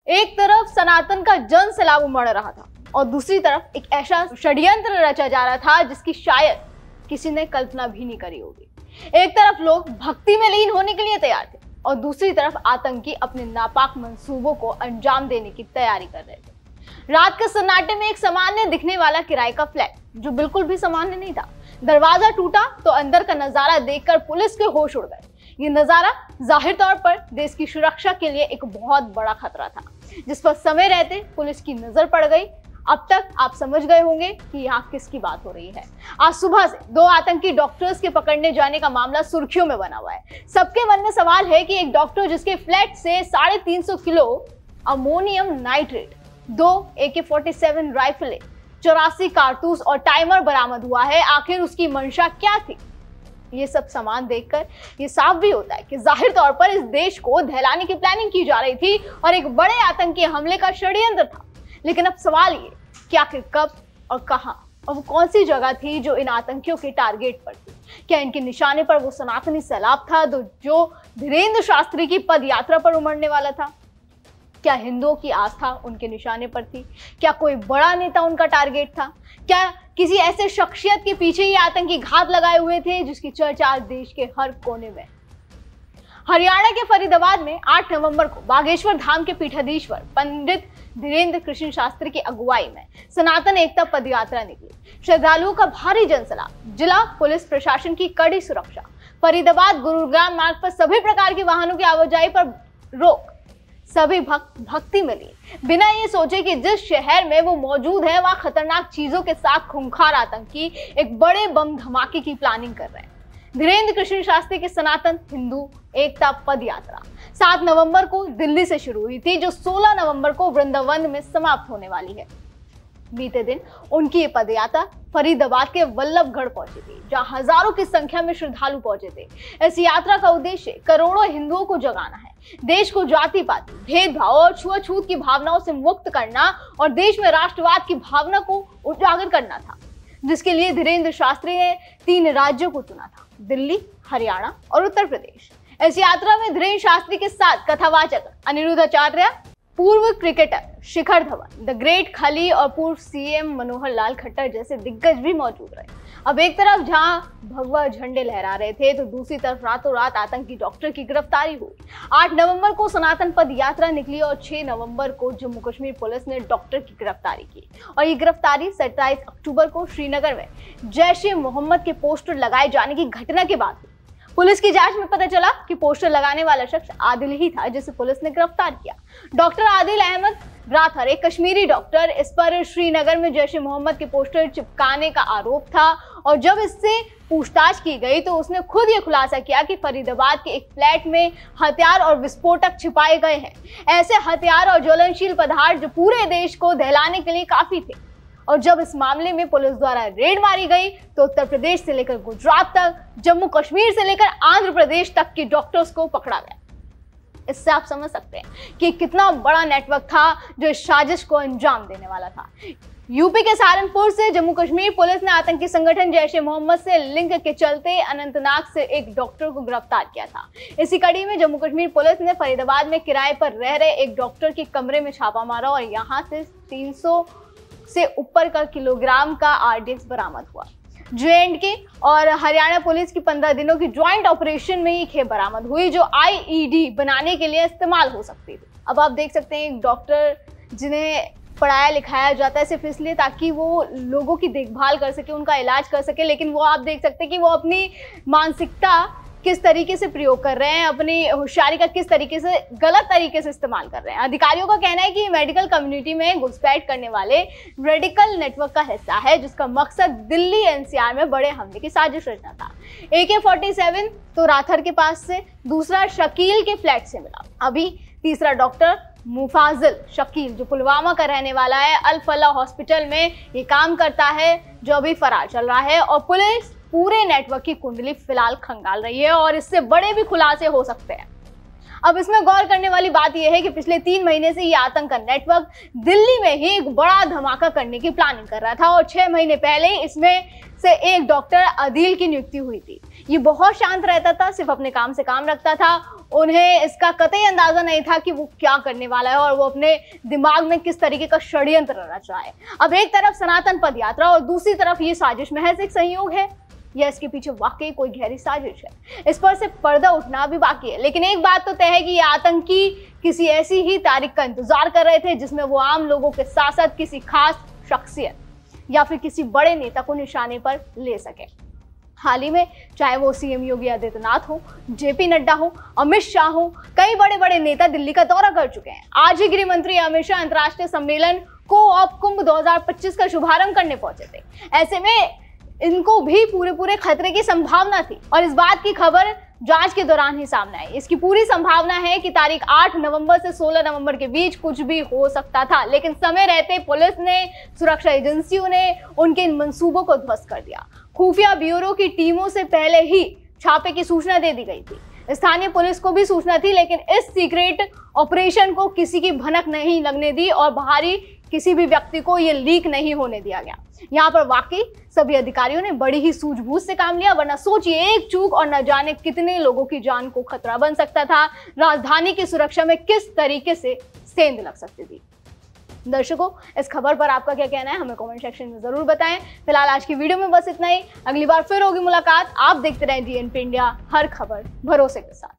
एक तरफ सनातन का जन सैलाब उमड़ रहा था और दूसरी तरफ एक ऐसा षड्यंत्र रचा जा रहा था जिसकी शायद किसी ने कल्पना भी नहीं करी होगी। एक तरफ लोग भक्ति में लीन होने के लिए तैयार थे और दूसरी तरफ आतंकी अपने नापाक मंसूबों को अंजाम देने की तैयारी कर रहे थे। रात के सन्नाटे में एक सामान्य दिखने वाला किराए का फ्लैट, जो बिल्कुल भी सामान्य नहीं था, दरवाजा टूटा तो अंदर का नजारा देखकर पुलिस के होश उड़ गए। ये नजारा जाहिर तौर पर देश की सुरक्षा के लिए एक बहुत बड़ा खतरा था, जिस पर समय रहते पुलिस की नजर पड़ गई। अब तक आप समझ गए होंगे कि यहाँ किसकी बात हो रही है। आज सुबह से 2 आतंकी डॉक्टर्स के पकड़ने जाने का मामला सुर्खियों में बना हुआ है। सबके मन में सवाल है कि एक डॉक्टर जिसके फ्लैट से 350 किलो अमोनियम नाइट्रेट, 2 AK-47 राइफलें, 84 कारतूस और टाइमर बरामद हुआ है, आखिर उसकी मंशा क्या थी? ये सब सामान देखकर ये साफ भी होता है कि जाहिर तौर पर इस देश को दहलाने की प्लानिंग की जा रही थी और एक बड़े आतंकी हमले का षड्यंत्र था। लेकिन अब सवाल ये कि आखिर कब और कहां और वो कौन सी जगह थी जो इन आतंकियों के टारगेट पर थी? क्या इनके निशाने पर वो सनातनी सैलाब था जो धीरेन्द्र शास्त्री की पद यात्रा पर उमड़ने वाला था? क्या हिंदुओं की आस्था उनके निशाने पर थी? क्या कोई बड़ा नेता उनका टारगेट था? क्या किसी ऐसे शख्सियत के पीछे ये आतंकी घात लगाए हुए थे जिसकी चर्चा आज देश के हर कोने में? हरियाणा के फरीदाबाद में 8 नवंबर को बागेश्वर धाम के पीठाधीश्वर पंडित धीरेन्द्र कृष्ण शास्त्री की अगुवाई में सनातन एकता पद यात्रा निकली। श्रद्धालुओं का भारी जनसैलाब, जिला पुलिस प्रशासन की कड़ी सुरक्षा, फरीदाबाद गुरुग्राम मार्ग पर सभी प्रकार के वाहनों की आवाजाही पर रोक, सभी भक्त भक्ति में लिए बिना ये सोचे कि जिस शहर में वो मौजूद है वहां खतरनाक चीजों के साथ खूंखार आतंकी एक बड़े बम धमाके की प्लानिंग कर रहे हैं। धीरेन्द्र कृष्ण शास्त्री की सनातन हिंदू एकता पद यात्रा 7 नवंबर को दिल्ली से शुरू हुई थी, जो 16 नवंबर को वृंदावन में समाप्त होने वाली है। बीते दिन उनकी ये पद यात्रा फरीदाबाद के वल्लभगढ़ पहुंची थी, जहां हजारों की संख्या में श्रद्धालु पहुंचे थे। इस यात्रा का उद्देश्य करोड़ों हिंदुओं को जगाना है, देश को जाति पाति, भेदभाव और छुआछूत की भावनाओं से मुक्त करना और देश में राष्ट्रवाद की भावना को उजागर करना था, जिसके लिए धीरेन्द्र शास्त्री ने 3 राज्यों को चुना था, दिल्ली, हरियाणा और उत्तर प्रदेश। इस यात्रा में धीरेन्द्र शास्त्री के साथ कथावाचक अनिरुद्ध आचार्य, पूर्व cricketer Shikhar Dhawan, the great खली और पूर्व CM मनोहर लाल खट्टर जैसे दिग्गज भी मौजूद रहे। अब एक तरफ जहां भगवा झंडे लहरा रहे थे तो दूसरी तरफ रातों रात आतंकी डॉक्टर की गिरफ्तारी हुई। 8 नवंबर को सनातन पद यात्रा निकली और 6 नवंबर को जम्मू कश्मीर पुलिस ने डॉक्टर की गिरफ्तारी की और ये गिरफ्तारी 27 अक्टूबर को श्रीनगर में जैश-ए-मोहम्मद के पोस्टर लगाए जाने की घटना के बाद हुई। पुलिस की जांच में पता चला कि पोस्टर लगाने वाला शख्स आदिल ही था, जिसे पुलिस ने गिरफ्तार किया। डॉक्टर आदिल अहमद राथर, एक कश्मीरी डॉक्टर, इस पर श्रीनगर में जैश-ए-मोहम्मद के पोस्टर चिपकाने का आरोप था और जब इससे पूछताछ की गई तो उसने खुद ये खुलासा किया कि फरीदाबाद के एक फ्लैट में हथियार और विस्फोटक छिपाए गए हैं। ऐसे हथियार और ज्वलनशील पदार्थ जो पूरे देश को दहलाने के लिए काफी थे। और जब इस मामले में पुलिस द्वारा रेड मारी गई तो उत्तर प्रदेश से लेकर गुजरात तक, जम्मू कश्मीर से लेकर आंध्र प्रदेश तक के डॉक्टर्स को पकड़ा गया। इससे आप समझ सकते हैं कि कितना बड़ा नेटवर्क था जो इस साजिश को अंजाम देने वाला था। यूपी के सहारनपुर से जम्मू कश्मीर पुलिस ने आतंकी संगठन जैश-ए-मोहम्मद से लिंक के चलते अनंतनाग से एक डॉक्टर को गिरफ्तार किया था। इसी कड़ी में जम्मू कश्मीर पुलिस ने फरीदाबाद में किराए पर रह रहे एक डॉक्टर के कमरे में छापा मारा और यहाँ से 300 से ऊपर का किलोग्राम का RDX बरामद हुआ। J&K और हरियाणा पुलिस की 15 दिनों की ज्वाइंट ऑपरेशन में ये खेप बरामद हुई जो IED बनाने के लिए इस्तेमाल हो सकती थी। अब आप देख सकते हैं एक डॉक्टर जिन्हें पढ़ाया लिखाया जाता है सिर्फ इसलिए ताकि वो लोगों की देखभाल कर सके, उनका इलाज कर सके, लेकिन वो आप देख सकते हैं कि वो अपनी मानसिकता किस तरीके से प्रयोग कर रहे हैं, अपनी होशियारी का किस तरीके से गलत तरीके से इस्तेमाल कर रहे हैं। अधिकारियों का कहना है कि मेडिकल कम्युनिटी में घुसपैठ करने वाले रेडिकल नेटवर्क का हिस्सा है, जिसका मकसद दिल्ली NCR में बड़े हमले की साजिश रचना था। AK-47 तो राथर के पास से, दूसरा शकील के फ्लैट से मिला। अभी तीसरा डॉक्टर मुफाजिल शकील जो पुलवामा का रहने वाला है, अल फलाह हॉस्पिटल में ये काम करता है, जो अभी फरार चल रहा है और पुलिस पूरे नेटवर्क की कुंडली फिलहाल खंगाल रही है और इससे बड़े भी खुलासे हो सकते हैं। अब इसमें गौर करने वाली बात यह है कि पिछले 3 महीने से ये आतंक का नेटवर्क दिल्ली में ही एक बड़ा धमाका करने की प्लानिंग कर रहा था और 6 महीने पहले इसमें से एक डॉक्टर आदिल की नियुक्ति हुई थी। ये बहुत शांत रहता था, सिर्फ अपने काम से काम रखता था। उन्हें इसका कतई अंदाजा नहीं था कि वो क्या करने वाला है और वो अपने दिमाग में किस तरीके का षड्यंत्र रच रहा है। अब एक तरफ सनातन पद यात्रा और दूसरी तरफ ये साजिश महज एक संयोग है या इसके पीछे वाकई कोई गहरी साजिश है, इस पर से पर्दा उठना भी बाकी है। लेकिन एक बात तो तय है कि ये आतंकी किसी ऐसी ही तारीख का इंतजार कर रहे थे जिसमें वो आम लोगों के साथ साथ किसी खास शख्सियत या फिर किसी बड़े नेता को निशाने पर ले सके। हाल ही में चाहे वो सीएम योगी आदित्यनाथ हो, जेपी नड्डा हो, अमित शाह हो, कई बड़े बड़े नेता दिल्ली का दौरा कर चुके हैं। आज ही गृह मंत्री अमित शाह अंतर्राष्ट्रीय सम्मेलन को-ऑप कुंभ 2025 का शुभारंभ करने पहुंचे थे। ऐसे में इनको भी पूरे खतरे की संभावना थी और इस बात की खबर जांच के दौरान ही सामने आई। इसकी पूरी संभावना है कि तारीख 8 नवंबर से 16 नवंबर के बीच कुछ भी हो सकता था, लेकिन समय रहते पुलिस ने, सुरक्षा एजेंसियों ने उनके इन मंसूबों को ध्वस्त कर दिया। खुफिया ब्यूरो की टीमों से पहले ही छापे की सूचना दे दी गई थी। स्थानीय पुलिस को भी सूचना थी, लेकिन इस सीक्रेट ऑपरेशन को किसी की भनक नहीं लगने दी और बाहरी किसी भी व्यक्ति को ये लीक नहीं होने दिया गया। यहाँ पर वाकई सभी अधिकारियों ने बड़ी ही सूझबूझ से काम लिया, वरना सोचिए एक चूक और न जाने कितने लोगों की जान को खतरा बन सकता था। राजधानी की सुरक्षा में किस तरीके से सेंध लग सकती थी। दर्शकों, इस खबर पर आपका क्या कहना है हमें कमेंट सेक्शन में जरूर बताएं। फिलहाल आज की वीडियो में बस इतना ही। अगली बार फिर होगी मुलाकात। आप देखते रहें DNP इंडिया, हर खबर भरोसे के साथ।